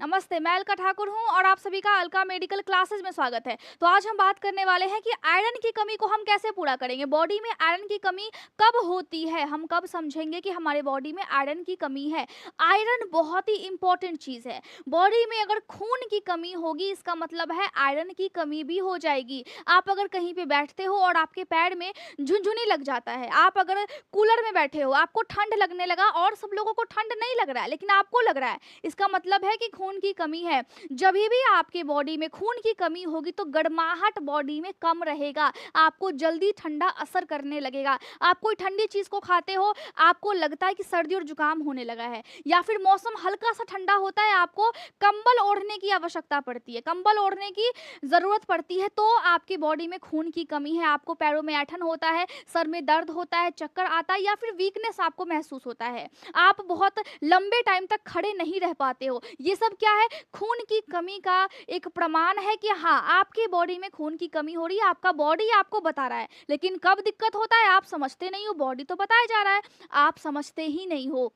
नमस्ते, मैं अलका ठाकुर हूँ और आप सभी का अलका मेडिकल क्लासेस में स्वागत है। तो आज हम बात करने वाले हैं कि आयरन की कमी को हम कैसे पूरा करेंगे। बॉडी में आयरन की कमी कब होती है, हम कब समझेंगे कि हमारे बॉडी में आयरन की कमी है। आयरन बहुत ही इंपॉर्टेंट चीज़ है। बॉडी में अगर खून की कमी होगी, इसका मतलब है आयरन की कमी भी हो जाएगी। आप अगर कहीं पे बैठते हो और आपके पैर में झुनझुनी लग जाता है, आप अगर कूलर में बैठे हो, आपको ठंड लगने लगा और सब लोगों को ठंड नहीं लग रहा है लेकिन आपको लग रहा है, इसका मतलब है कि खून की कमी है। जब भी आपके बॉडी में खून की कमी होगी तो गर्माहट बॉडी में कम रहेगा, आपको जल्दी ठंडा असर करने लगेगा। आप कोई ठंडी चीज को खाते हो, आपको लगता है कि सर्दी और जुकाम होने लगा है, या फिर मौसम हल्का सा ठंडा होता है, आपको कंबल ओढ़ने की आवश्यकता पड़ती है, कंबल ओढ़ने की जरूरत पड़ती है, तो आपकी बॉडी में खून की कमी है। आपको पैरों में ऐंठन होता है, सर में दर्द होता है, चक्कर आता है, या फिर वीकनेस आपको महसूस होता है, आप बहुत लंबे टाइम तक खड़े नहीं रह पाते हो। ये सब क्या है? खून की कमी का एक प्रमाण है कि हाँ, आपकी बॉडी में खून की कमी हो रही है, आपका बॉडी आपको बता रहा है। लेकिन कब दिक्कत होता है आप समझते नहीं हो, बॉडी तो बताया जा रहा है, आप समझते ही नहीं हो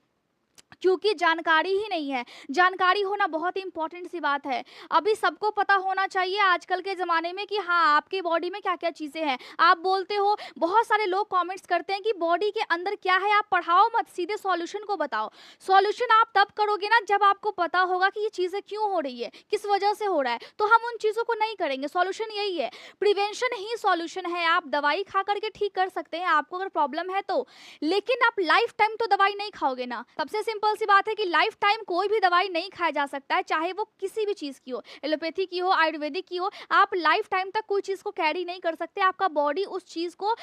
क्योंकि जानकारी ही नहीं है। जानकारी होना बहुत ही इंपॉर्टेंट सी बात है। अभी सबको पता होना चाहिए आजकल के ज़माने में कि हाँ, आपकी बॉडी में क्या-क्या चीज़ें हैं। आप बोलते हो, बहुत सारे लोग कमेंट्स करते हैं कि बॉडी के अंदर क्या है, आप पढ़ाओ मत, सीधे सॉल्यूशन को बताओ। सॉल्यूशन आप तब करोगे ना जब आपको पता होगा कि ये चीज़ें क्यों हो रही है, किस वजह से हो रहा है, तो हम उन चीज़ों को नहीं करेंगे। सॉल्यूशन यही है, प्रिवेंशन ही सॉल्यूशन है। आप दवाई खा करके ठीक कर सकते हैं आपको अगर प्रॉब्लम है तो, लेकिन आप लाइफ टाइम तो दवाई नहीं खाओगे ना। सबसे सिंपल सी बात है कि लाइफ टाइम कोई भी दवाई नहीं खाया जा सकता है, चाहे वो किसी भी चीज़ की हो, एलोपैथी की हो, आयुर्वेदिक की हो। आप लाइफ टाइम तक कोई चीज़ को कैरी नहीं कर सकते। आपका बॉडी उस चीज़ को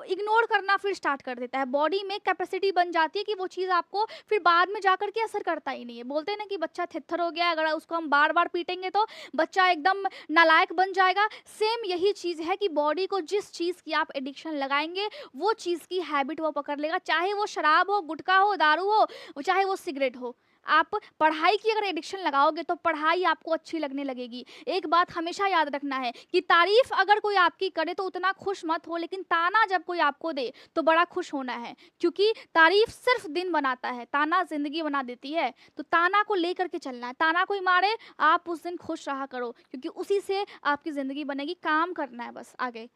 इग्नोर करना फिर स्टार्ट कर देता है। बॉडी में कैपेसिटी बन जाती है कि वो चीज़ आपको फिर बाद में जाकर के असर करता ही नहीं है। बोलते हैं ना कि बच्चा थित्थर हो गया, अगर उसको हम बार बार पीटेंगे तो बच्चा एकदम नालायक बन जाएगा। सेम यही चीज़ है कि बॉडी को जिस चीज़ की आप एडिक्शन लगाएंगे, वो चीज़ की हैबिट वो पकड़ लेगा, चाहे वो शराब हो, गुटखा हो, दारू हो, चाहे वो सिगरेट हो। आप पढ़ाई की अगर एडिक्शन लगाओगे तो पढ़ाई आपको अच्छी लगने लगेगी। एक बात हमेशा याद रखना है कि तारीफ अगर कोई आपकी करे तो उतना खुश मत हो, लेकिन ताना जब कोई आपको दे तो बड़ा खुश होना है, क्योंकि तारीफ सिर्फ दिन बनाता है, ताना जिंदगी बना देती है। तो ताना को लेकर के चलना है, ताना कोई मारे आप उस दिन खुश रहा करो, क्योंकि उसी से आपकी जिंदगी बनेगी। काम करना है बस आगे।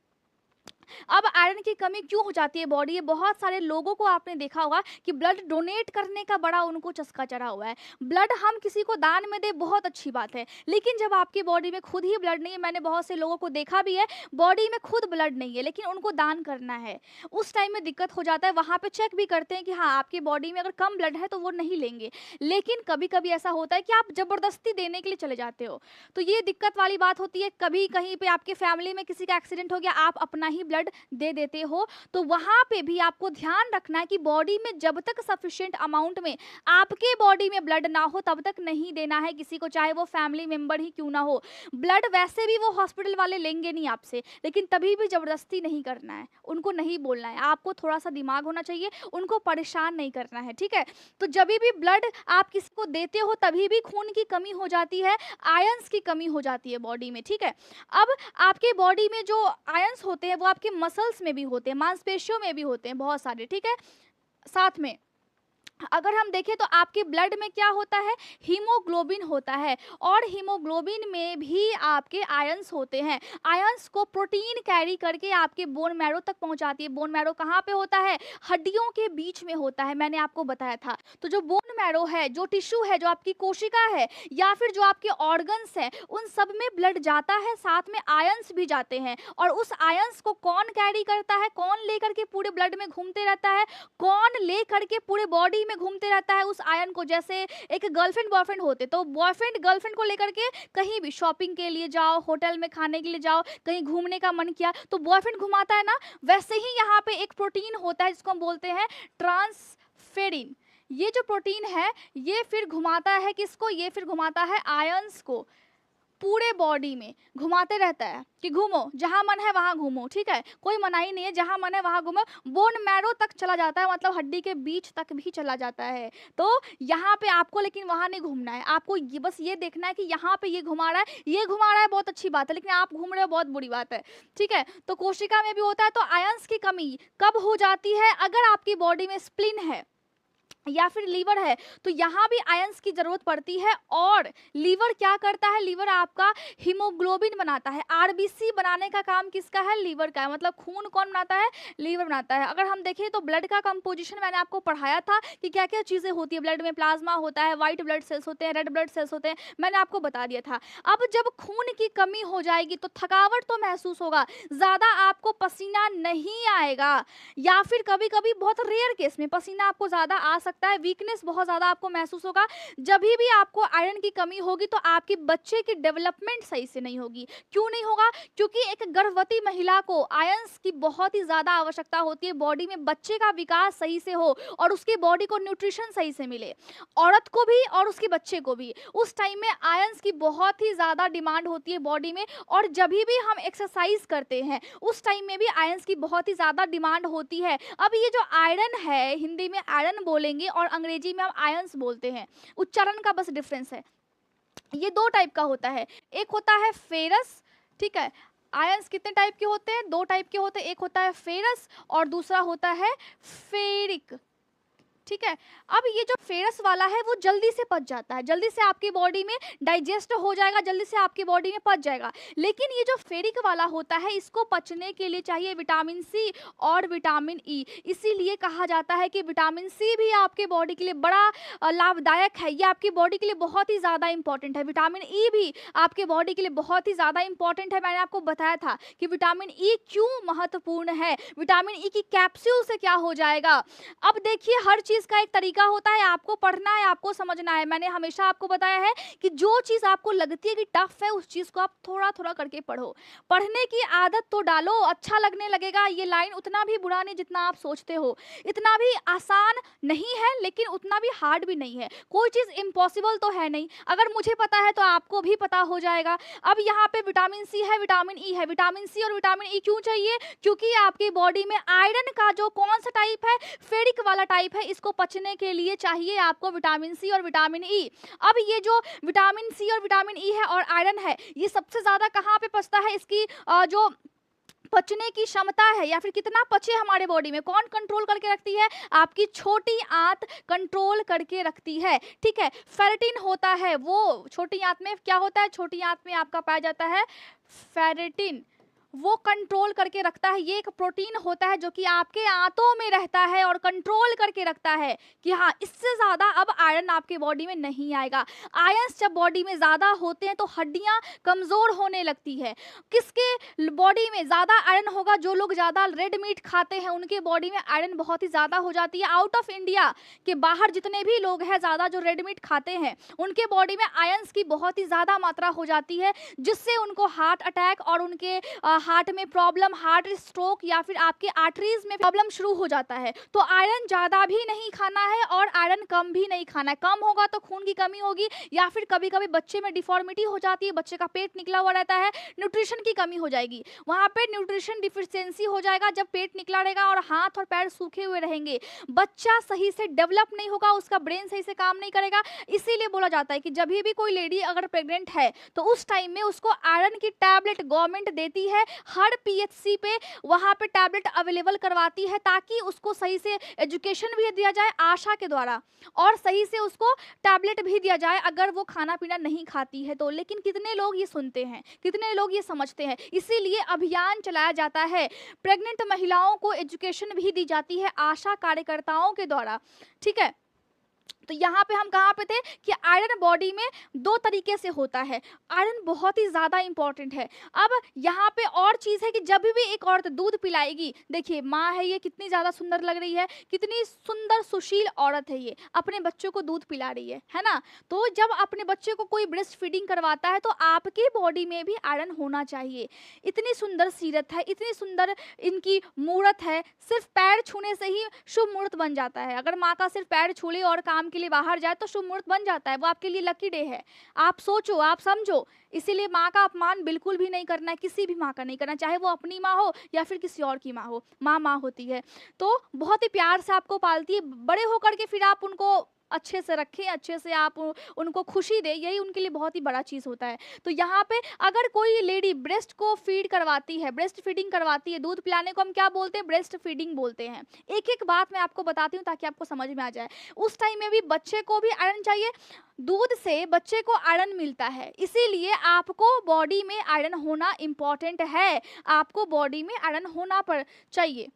अब आयरन की कमी क्यों हो जाती है बॉडी में? बहुत सारे लोगों को आपने देखा होगा कि ब्लड डोनेट करने का बड़ा उनको चस्का चढ़ा हुआ है। ब्लड हम किसी को दान में दे, बहुत अच्छी बात है, लेकिन जब आपकी बॉडी में खुद ही ब्लड नहीं है, मैंने बहुत से लोगों को देखा भी है, बॉडी में खुद ब्लड नहीं है लेकिन उनको दान करना है, उस टाइम में दिक्कत हो जाता है। वहाँ पे चेक भी करते हैं कि हाँ, आपकी बॉडी में अगर कम ब्लड है तो वो नहीं लेंगे, लेकिन कभी कभी ऐसा होता है कि आप जबरदस्ती देने के लिए चले जाते हो, तो ये दिक्कत वाली बात होती है। कभी कहीं पे आपके फैमिली में किसी का एक्सीडेंट हो गया, आप अपना ही ब्लड दे देते हो, तो वहां पे भी आपको ध्यान रखना है कि बॉडी में जब तक सफिशिएंट अमाउंट में आपके बॉडी में ब्लड ना हो तब तक नहीं देना है किसी को, चाहे वो फैमिली मेंबर ही क्यों ना हो। ब्लड वैसे भी वो हॉस्पिटल वाले लेंगे नहीं आपसे, लेकिन तभी भी जबरदस्ती नहीं करना है, उनको नहीं बोलना है। आपको थोड़ा सा दिमाग होना चाहिए, उनको परेशान नहीं करना है, ठीक है। तो जब भी ब्लड आप किसी को देते हो तभी भी खून की कमी हो जाती है, आयंस की कमी हो जाती है बॉडी में, ठीक है। अब आपके बॉडी में जो आयंस होते हैं वो आपके मसल्स में भी होते हैं, मांसपेशियों में भी होते हैं बहुत सारे, ठीक है। साथ में अगर हम देखें तो आपके ब्लड में क्या होता है, हीमोग्लोबिन होता है, और हीमोग्लोबिन में भी आपके आयंस होते हैं। आयंस को प्रोटीन कैरी करके आपके बोन मैरो तक पहुंचाती है। बोन मैरो कहाँ पे होता है? हड्डियों के बीच में होता है, मैंने आपको बताया था। तो जो बोन मैरो है, जो टिश्यू है, जो आपकी कोशिका है, या फिर जो आपके ऑर्गन्स हैं, उन सब में ब्लड जाता है, साथ में आयंस भी जाते हैं। और उस आयंस को कौन कैरी करता है, कौन लेकर के पूरे ब्लड में घूमते रहता है, कौन ले करके पूरे बॉडी में घूमते रहता है उस आयन को? जैसे एक गर्लफ्रेंड बॉयफ्रेंड होते, तो बॉयफ्रेंड गर्लफ्रेंड को लेकर के कहीं भी शॉपिंग के लिए जाओ, होटल में खाने के लिए जाओ, कहीं घूमने का मन किया तो बॉयफ्रेंड घुमाता है ना, वैसे ही यहाँ पे एक प्रोटीन होता है जिसको हम बोलते हैं ट्रांसफेरिन। ये जो प्रोटीन है ये फिर घुमाता है किसको? ये फिर घुमाता है आयंस को, पूरे बॉडी में घुमाते रहता है कि घूमो, जहां मन है वहां घूमो, ठीक है, कोई मनाही नहीं है, जहां मन है वहां घूमो। बोन मैरो तक चला जाता है, मतलब हड्डी के बीच तक भी चला जाता है। तो यहाँ पे आपको लेकिन वहां नहीं घूमना है, आपको ये बस ये देखना है कि यहाँ पे ये घुमा रहा है, ये घुमा रहा है, बहुत अच्छी बात है, लेकिन आप घूम रहे हो, बहुत बुरी बात है, ठीक है। तो कोशिका में भी होता है। तो आयंस की कमी कब हो जाती है? अगर आपकी बॉडी में स्प्लिन है, या फिर लीवर है, तो यहाँ भी आयंस की जरूरत पड़ती है। और लीवर क्या करता है, लीवर आपका हीमोग्लोबिन बनाता है। आरबीसी बनाने का काम किसका है, लीवर का है। मतलब खून कौन बनाता है, लीवर बनाता है। अगर हम देखें तो ब्लड का कंपोजिशन मैंने आपको पढ़ाया था कि क्या क्या चीजें होती है ब्लड में। प्लाज्मा होता है, व्हाइट ब्लड सेल्स होते हैं, रेड ब्लड सेल्स होते हैं, मैंने आपको बता दिया था। अब जब खून की कमी हो जाएगी तो थकावट तो महसूस होगा, ज्यादा आपको पसीना नहीं आएगा, या फिर कभी कभी बहुत रेयर केस में पसीना आपको ज्यादा आ सकता है, वीकनेस बहुत ज्यादा आपको महसूस होगा। जब भी आपको आयरन की कमी होगी तो आपके बच्चे की डेवलपमेंट सही से नहीं होगी। क्यों नहीं होगा, क्योंकि एक गर्भवती महिला को आयंस की बहुत ही ज्यादा आवश्यकता होती है, बॉडी में बच्चे का विकास सही से हो और उसकी बॉडी को न्यूट्रिशन सही से मिले, औरत को भी और उसके बच्चे को भी। उस टाइम में आयंस की बहुत ही ज्यादा डिमांड होती है बॉडी में। और जब भी हम एक्सरसाइज करते हैं उस टाइम में भी आयंस की बहुत ही ज्यादा डिमांड होती है। अब ये जो आयरन है, हिंदी में आयरन बोलेंगे और अंग्रेजी में हम आयंस बोलते हैं, उच्चारण का बस डिफरेंस है। ये दो टाइप का होता है, एक होता है फेरस, ठीक है। आयंस कितने टाइप के होते हैं, दो टाइप के होते हैं, एक होता है फेरस और दूसरा होता है फेरिक, ठीक है। अब ये जो फेरस वाला है वो जल्दी से पच जाता है, जल्दी से आपकी बॉडी में डाइजेस्ट हो जाएगा, जल्दी से आपकी बॉडी में पच जाएगा। लेकिन ये जो फेरिक वाला होता है इसको पचने के लिए चाहिए विटामिन सी और विटामिन ई। इसीलिए कहा जाता है कि विटामिन सी भी आपके बॉडी के लिए बड़ा लाभदायक है, ये आपकी बॉडी के लिए बहुत ही ज़्यादा इंपॉर्टेंट है। विटामिन ई भी आपके बॉडी के लिए बहुत ही ज़्यादा इंपॉर्टेंट है। मैंने आपको बताया था कि विटामिन ई क्यों महत्वपूर्ण है, विटामिन ई की कैप्सूल से क्या हो जाएगा। अब देखिए, हर चीज का एक तरीका होता है, आपको पढ़ना है, आपको समझना है। मैंने हमेशा आपको बताया है कि जो चीज आपको लगती है कि टफ है उस चीज को आप थोड़ा थोड़ा करके पढ़ो, पढ़ने की आदत तो डालो, अच्छा लगने लगेगा। ये लाइन उतना भी बुरा नहीं जितना आप सोचते हो, इतना भी आसान नहीं है लेकिन उतना भी हार्ड भी नहीं है। कोई चीज इम्पॉसिबल तो है नहीं, अगर मुझे पता है तो आपको भी पता हो जाएगा। अब यहाँ पे विटामिन सी है, विटामिन ई है। विटामिन सी और विटामिन ई क्यों चाहिए, क्योंकि आपकी बॉडी में आयरन का जो कौन सा टाइप है, फेरिक वाला टाइप है, इसको पचने के लिए चाहिए आपको विटामिन सी और विटामिन ई। अब ये जो विटामिन सी और विटामिन ई है और आयरन है, ये सबसे ज्यादा कहाँ पे पचता है, इसकी जो पचने की क्षमता है या फिर कितना पचे हमारे बॉडी में, कौन कंट्रोल करके रखती है, आपकी छोटी आंत कंट्रोल करके रखती है, ठीक है। फेरेटिन होता है, वो छोटी आंत में क्या होता है, छोटी आंत में आपका पाया जाता है फेरेटिन, वो कंट्रोल करके रखता है। ये एक प्रोटीन होता है जो कि आपके आंतों में रहता है और कंट्रोल करके रखता है कि हाँ, इससे ज्यादा अब आयरन आपके बॉडी में नहीं आएगा। आयरन्स जब बॉडी में ज्यादा होते हैं तो हड्डियां कमजोर होने लगती है। किसके बॉडी में ज्यादा आयरन होगा, जो लोग ज्यादा रेड मीट खाते हैं उनके बॉडी में आयरन बहुत ही ज्यादा हो जाती है। आउट ऑफ इंडिया के बाहर जितने भी लोग हैं ज्यादा जो रेड मीट खाते हैं उनके बॉडी में आयरन्स की बहुत ही ज्यादा मात्रा हो जाती है, जिससे उनको हार्ट अटैक और उनके हार्ट में प्रॉब्लम, हार्ट स्ट्रोक या फिर आपके आर्टरीज में प्रॉब्लम शुरू हो जाता है। तो आयरन ज्यादा भी नहीं खाना है और आयरन कम भी नहीं खाना है। कम होगा तो खून की कमी होगी, या फिर कभी कभी बच्चे में डिफॉर्मिटी हो जाती है, बच्चे का पेट निकला हुआ रहता है, न्यूट्रिशन की कमी हो जाएगी, वहां पे न्यूट्रिशन डिफिशियंसी हो जाएगा। जब पेट निकला रहेगा और हाथ और पैर सूखे हुए रहेंगे, बच्चा सही से डेवलप नहीं होगा, उसका ब्रेन सही से काम नहीं करेगा। इसीलिए बोला जाता है कि जब भी कोई लेडी अगर प्रेग्नेंट है तो उस टाइम में उसको आयरन की टैबलेट गवर्नमेंट देती है, हर पीएचसी पे वहां पे टैबलेट अवेलेबल करवाती है, ताकि उसको सही से एजुकेशन भी दिया जाए आशा के द्वारा और सही से उसको टैबलेट भी दिया जाए अगर वो खाना पीना नहीं खाती है तो। लेकिन कितने लोग ये सुनते हैं, कितने लोग ये समझते हैं, इसीलिए अभियान चलाया जाता है, प्रेग्नेंट महिलाओं को एजुकेशन भी दी जाती है आशा कार्यकर्ताओं के द्वारा, ठीक है। तो यहाँ पे हम कहाँ पे थे कि आयरन बॉडी में दो तरीके से होता है, आयरन बहुत ही ज़्यादा इंपॉर्टेंट है। अब यहाँ पे और चीज़ है कि जब भी एक औरत दूध पिलाएगी, देखिए माँ है, ये कितनी ज़्यादा सुंदर लग रही है, कितनी सुंदर सुशील औरत है, ये अपने बच्चों को दूध पिला रही है ना। तो जब अपने बच्चे को कोई ब्रेस्ट फीडिंग करवाता है तो आपकी बॉडी में भी आयरन होना चाहिए। इतनी सुंदर सीरत है, इतनी सुंदर इनकी मूर्त है, सिर्फ पैर छूने से ही शुभ मुहूर्त बन जाता है। अगर माँ का सिर्फ पैर छू ले और काम के लिए बाहर जाए तो शुभ मुहूर्त बन जाता है, वो आपके लिए लकी डे है। आप सोचो, आप समझो। इसीलिए माँ का अपमान बिल्कुल भी नहीं करना है, किसी भी माँ का नहीं करना, चाहे वो अपनी माँ हो या फिर किसी और की माँ हो। माँ माँ होती है तो बहुत ही प्यार से आपको पालती है, बड़े होकर के फिर आप उनको अच्छे से रखें, अच्छे से आप उनको खुशी दें, यही उनके लिए बहुत ही बड़ा चीज़ होता है। तो यहाँ पे अगर कोई लेडी ब्रेस्ट को फीड करवाती है, ब्रेस्ट फीडिंग करवाती है, दूध पिलाने को हम क्या बोलते हैं? ब्रेस्ट फीडिंग बोलते हैं। एक-एक बात मैं आपको बताती हूँ ताकि आपको समझ में आ जाए। उस टाइम में भी बच्चे को भी आयरन चाहिए, दूध से बच्चे को आयरन मिलता है, इसीलिए आपको बॉडी में आयरन होना इम्पोर्टेंट है। आपको बॉडी में आयरन होना पर चाहिए।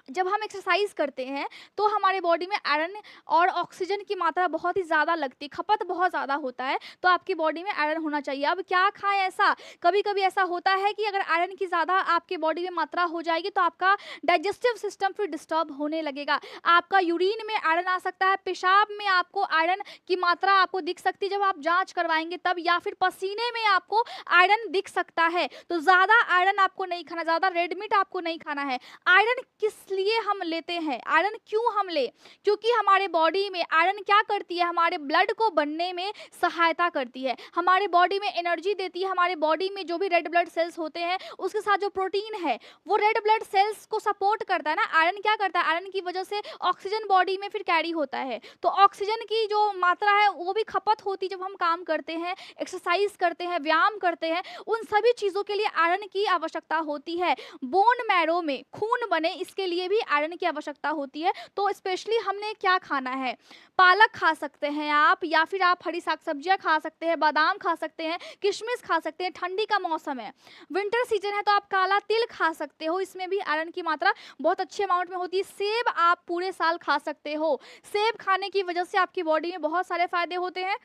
जब हम एक्सरसाइज करते हैं तो हमारे बॉडी में आयरन और ऑक्सीजन की मात्रा बहुत ही ज़्यादा लगती है, खपत बहुत ज़्यादा होता है, तो आपकी बॉडी में आयरन होना चाहिए। अब क्या खाएं ऐसा? कभी कभी ऐसा होता है कि अगर आयरन की ज़्यादा आपके बॉडी में मात्रा हो जाएगी तो आपका डाइजेस्टिव सिस्टम फिर डिस्टर्ब होने लगेगा, आपका यूरिन में आयरन आ सकता है, पेशाब में आपको आयरन की मात्रा आपको दिख सकती है जब आप जाँच करवाएंगे तब, या फिर पसीने में आपको आयरन दिख सकता है। तो ज़्यादा आयरन आपको नहीं खाना, ज़्यादा रेड मीट आपको नहीं खाना है। आयरन किस लिए हम लेते हैं? आयरन क्यों हम ले? क्योंकि हमारे बॉडी में आयरन क्या करती है? हमारे ब्लड को बनने में सहायता करती है, हमारे बॉडी में एनर्जी देती है। हमारे बॉडी में जो भी रेड ब्लड सेल्स होते हैं उसके साथ जो प्रोटीन है वो रेड ब्लड सेल्स को सपोर्ट करता है ना। आयरन क्या करता है? आयरन की वजह से ऑक्सीजन बॉडी में फिर कैरी होता है, तो ऑक्सीजन की जो मात्रा है वो भी खपत होती है जब हम काम करते हैं, एक्सरसाइज करते हैं, व्यायाम करते हैं, उन सभी चीज़ों के लिए आयरन की आवश्यकता होती है। बोन मैरो में खून बने इसके लिए भी आयरन की आवश्यकता होती है। तो स्पेशली हमने क्या खाना है? पालक खा सकते हैं आप, या फिर आप हरी साग सब्जियां खा सकते हैं, बादाम खा सकते हैं, किशमिश खा सकते हैं। ठंडी का मौसम है, विंटर सीजन है, तो आप काला तिल खा सकते हो, इसमें भी आयरन की मात्रा बहुत अच्छे अमाउंट में होती है। सेब आप पूरे साल खा सकते हो, सेब खाने की वजह से आपकी बॉडी में बहुत सारे फायदे होते हैं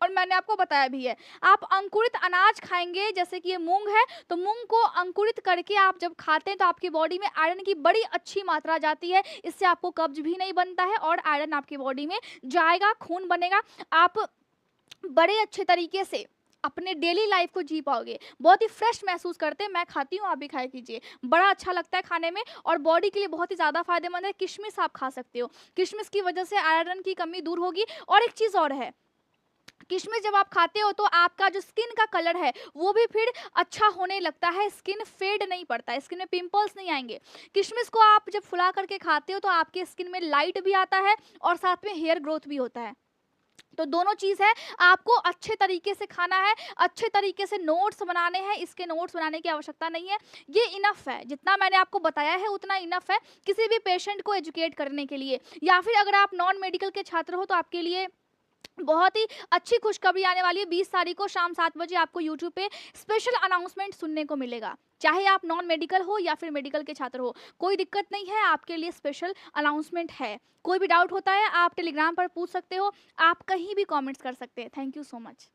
और मैंने आपको बताया भी है। आप अंकुरित अनाज खाएंगे, जैसे कि ये मूंग है, तो मूंग को अंकुरित करके आप जब खाते हैं तो आपकी बॉडी में आयरन की बड़ी अच्छी मात्रा जाती है, इससे आपको कब्ज भी नहीं बनता है और आयरन आपकी बॉडी में जाएगा, खून बनेगा, आप बड़े अच्छे तरीके से अपने डेली लाइफ को जी पाओगे, बहुत ही फ्रेश महसूस करते हैं। मैं खाती हूँ, आप भी खाया कीजिए, बड़ा अच्छा लगता है खाने में और बॉडी के लिए बहुत ही ज़्यादा फायदेमंद है। किशमिश आप खा सकते हो, किशमिश की वजह से आयरन की कमी दूर होगी। और एक चीज़ और है, किशमिश जब आप खाते हो तो आपका जो स्किन का कलर है वो भी फिर अच्छा होने लगता है, स्किन फेड नहीं पड़ता है, स्किन में पिंपल्स नहीं आएंगे। किशमिश को आप जब फुला करके खाते हो तो आपके स्किन में लाइट भी आता है और साथ में हेयर ग्रोथ भी होता है। तो दोनों चीज़ है, आपको अच्छे तरीके से खाना है, अच्छे तरीके से नोट्स बनाने हैं, इसके नोट्स बनाने की आवश्यकता नहीं है, ये इनफ है, जितना मैंने आपको बताया है उतना इनफ है किसी भी पेशेंट को एजुकेट करने के लिए। या फिर अगर आप नॉन मेडिकल के छात्र हो तो आपके लिए बहुत ही अच्छी खुशखबरी आने वाली है। 20 तारीख को शाम 7 बजे आपको यूट्यूब पे स्पेशल अनाउंसमेंट सुनने को मिलेगा। चाहे आप नॉन मेडिकल हो या फिर मेडिकल के छात्र हो, कोई दिक्कत नहीं है, आपके लिए स्पेशल अनाउंसमेंट है। कोई भी डाउट होता है आप टेलीग्राम पर पूछ सकते हो, आप कहीं भी कमेंट्स कर सकते हैं। Thank you so much.